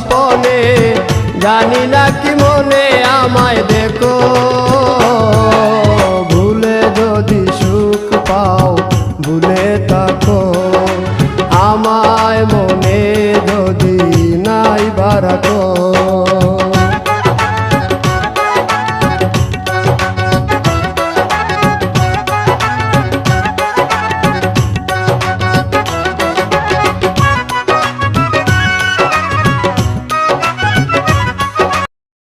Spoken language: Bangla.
স্বপনে, জানি না কি মনে আমায় দেখো। ভুলে যদি সুখ পাও ভুলে থাকো, আমায় মনে যদি নাই বারাকো।